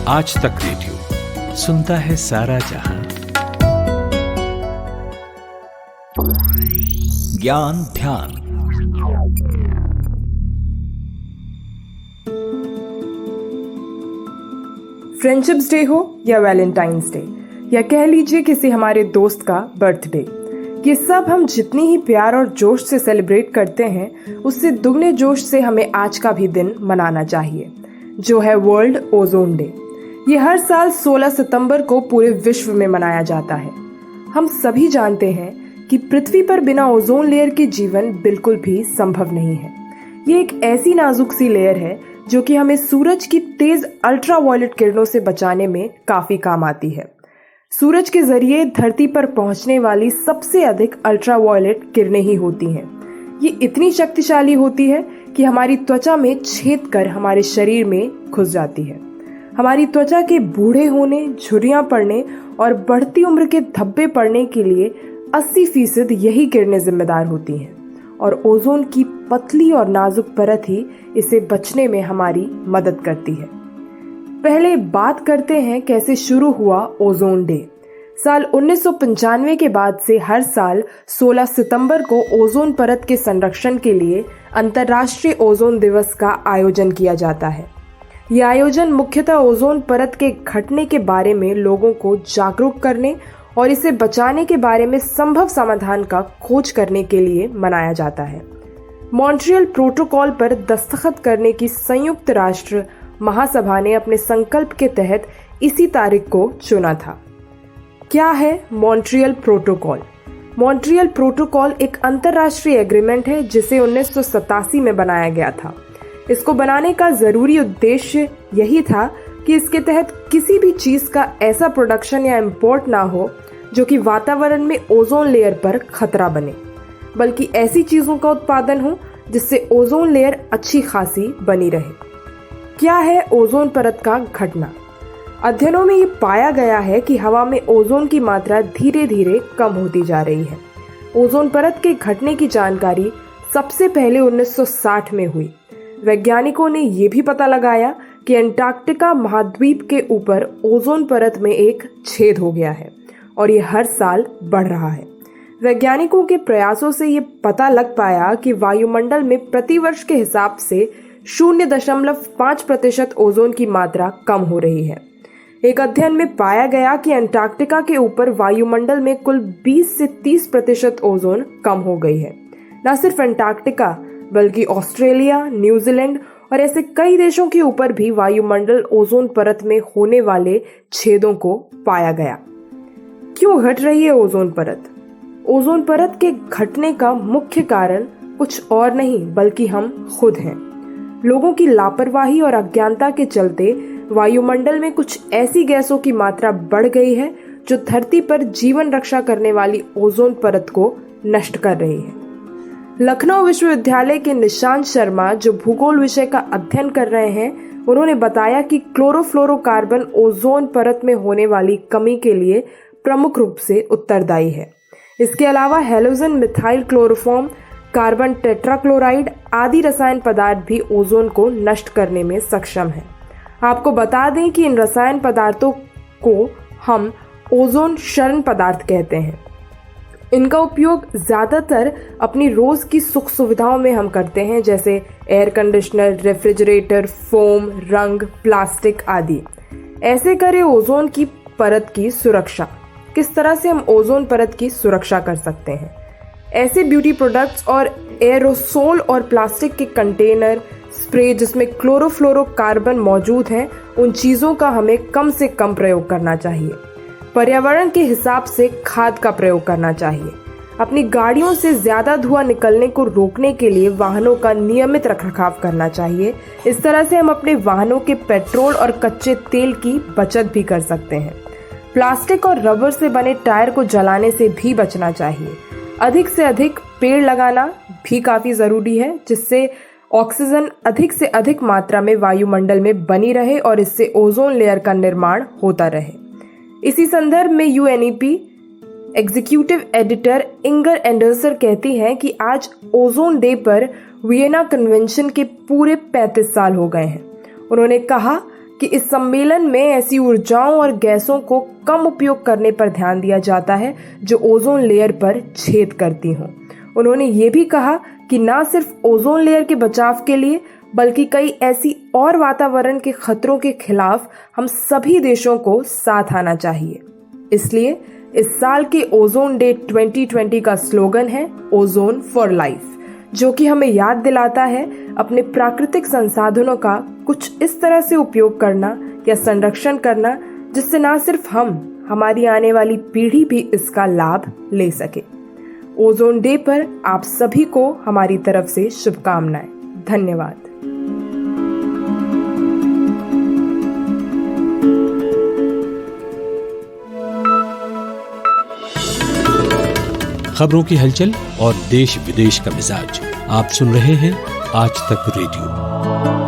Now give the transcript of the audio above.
आज तक रेडियो सुनता है सारा जहां। ज्ञान ध्यान। फ्रेंडशिप्स डे हो या वैलेंटाइंस डे या कह लीजिए किसी हमारे दोस्त का बर्थडे, ये सब हम जितनी ही प्यार और जोश से सेलिब्रेट करते हैं उससे दुगने जोश से हमें आज का भी दिन मनाना चाहिए, जो है वर्ल्ड ओजोन डे। ये हर साल 16 सितंबर को पूरे विश्व में मनाया जाता है। हम सभी जानते हैं कि पृथ्वी पर बिना ओजोन लेयर के जीवन बिल्कुल भी संभव नहीं है। ये एक ऐसी नाजुक सी लेयर है जो कि हमें सूरज की तेज अल्ट्रावायलेट किरणों से बचाने में काफी काम आती है। सूरज के जरिए धरती पर पहुंचने वाली सबसे अधिक अल्ट्रावायलेट किरणें ही होती हैं। ये इतनी शक्तिशाली होती है कि हमारी त्वचा में छेद कर हमारे शरीर में घुस जाती है। हमारी त्वचा के बूढ़े होने, झुर्रियां पड़ने और बढ़ती उम्र के धब्बे पड़ने के लिए 80% यही किरणें जिम्मेदार होती हैं और ओजोन की पतली और नाजुक परत ही इसे बचने में हमारी मदद करती है। पहले बात करते हैं कैसे शुरू हुआ ओजोन डे। साल 1995 के बाद से हर साल 16 सितंबर को ओजोन परत के संरक्षण के लिए अंतर्राष्ट्रीय ओजोन दिवस का आयोजन किया जाता है। यह आयोजन मुख्यतः ओजोन परत के घटने के बारे में लोगों को जागरूक करने और इसे बचाने के बारे में संभव समाधान का खोज करने के लिए मनाया जाता है। मॉन्ट्रियल प्रोटोकॉल पर दस्तखत करने की संयुक्त राष्ट्र महासभा ने अपने संकल्प के तहत इसी तारीख को चुना था। क्या है मॉन्ट्रियल प्रोटोकॉल? मॉन्ट्रियल प्रोटोकॉल एक अंतर्राष्ट्रीय एग्रीमेंट है जिसे 1987 में बनाया गया था। इसको बनाने का जरूरी उद्देश्य यही था कि इसके तहत किसी भी चीज का ऐसा प्रोडक्शन या इंपोर्ट ना हो जो कि वातावरण में ओजोन लेयर पर खतरा बने, बल्कि ऐसी चीजों का उत्पादन हो जिससे ओजोन लेयर अच्छी खासी बनी रहे। क्या है ओजोन परत का घटना? अध्ययनों में ये पाया गया है कि हवा में ओजोन की मात्रा धीरे धीरे कम होती जा रही है। ओजोन परत के घटने की जानकारी सबसे पहले 1960 में हुई। वैज्ञानिकों ने यह भी पता लगाया कि अंटार्कटिका महाद्वीप के ऊपर ओजोन परत में एक छेद हो गया है और ये हर साल बढ़ रहा है। वैज्ञानिकों के प्रयासों से ये पता लग पाया कि वायुमंडल में प्रतिवर्ष के हिसाब से 0.5% ओजोन की मात्रा कम हो रही है। एक अध्ययन में पाया गया कि अंटार्कटिका के ऊपर वायुमंडल में कुल 20 से 30% ओजोन कम हो गई है। न सिर्फ अंटार्कटिका बल्कि ऑस्ट्रेलिया, न्यूजीलैंड और ऐसे कई देशों के ऊपर भी वायुमंडल ओजोन परत में होने वाले छेदों को पाया गया। क्यों घट रही है ओजोन परत? ओजोन परत के घटने का मुख्य कारण कुछ और नहीं बल्कि हम खुद हैं। लोगों की लापरवाही और अज्ञानता के चलते वायुमंडल में कुछ ऐसी गैसों की मात्रा बढ़ गई है जो धरती पर जीवन रक्षा करने वाली ओजोन परत को नष्ट कर रही है। लखनऊ विश्वविद्यालय के निशांत शर्मा, जो भूगोल विषय का अध्ययन कर रहे हैं, उन्होंने बताया कि क्लोरोफ्लोरोकार्बन ओजोन परत में होने वाली कमी के लिए प्रमुख रूप से उत्तरदायी है। इसके अलावा halogen methyl chloroform, carbon tetrachloride आदि रसायन पदार्थ भी ओजोन को नष्ट करने में सक्षम है। आपको बता दें कि इन रसायन पदार्थों को हम ओजोन क्षरण पदार्थ कहते हैं। इनका उपयोग ज्यादातर अपनी रोज की सुख सुविधाओं में हम करते हैं, जैसे एयर कंडीशनर, रेफ्रिजरेटर, फोम, रंग, प्लास्टिक आदि। ऐसे करें ओजोन की परत की सुरक्षा। किस तरह से हम ओजोन परत की सुरक्षा कर सकते हैं? ऐसे ब्यूटी प्रोडक्ट्स और एरोसोल और प्लास्टिक के कंटेनर, स्प्रे जिसमें क्लोरोफ्लोरोकार्बन मौजूद हैं, उन चीजों का हमें कम से कम प्रयोग करना चाहिए। पर्यावरण के हिसाब से खाद का प्रयोग करना चाहिए। अपनी गाड़ियों से ज्यादा धुआं निकलने को रोकने के लिए वाहनों का नियमित रखरखाव करना चाहिए। इस तरह से हम अपने वाहनों के पेट्रोल और कच्चे तेल की बचत भी कर सकते हैं। प्लास्टिक और रबर से बने टायर को जलाने से भी बचना चाहिए। अधिक से अधिक पेड़ लगाना भी काफी जरूरी है, जिससे ऑक्सीजन अधिक से अधिक मात्रा में वायुमंडल में बनी रहे और इससे ओजोन लेयर का निर्माण होता रहे। इसी संदर्भ में UNEP executive editor Inger Anderson कहती हैं कि आज ओजोन डे पर वियना कन्वेंशन के पूरे 35 साल हो गए हैं। उन्होंने कहा कि इस सम्मेलन में ऐसी ऊर्जाओं और गैसों को कम उपयोग करने पर ध्यान दिया जाता है जो ओजोन लेयर पर छेद करती हों। उन्होंने ये भी कहा कि न सिर्फ ओजोन लेयर के बचाव के लिए बल्कि कई ऐसी और वातावरण के खतरों के खिलाफ हम सभी देशों को साथ आना चाहिए। इसलिए इस साल के ओजोन डे 2020 का स्लोगन है ओजोन फॉर लाइफ, जो कि हमें याद दिलाता है अपने प्राकृतिक संसाधनों का कुछ इस तरह से उपयोग करना या संरक्षण करना जिससे न सिर्फ हम, हमारी आने वाली पीढ़ी भी इसका लाभ ले सके। ओजोन डे पर आप सभी को हमारी तरफ से शुभकामनाएं। धन्यवाद। खबरों की हलचल और देश विदेश का मिजाज आप सुन रहे हैं आज तक रेडियो।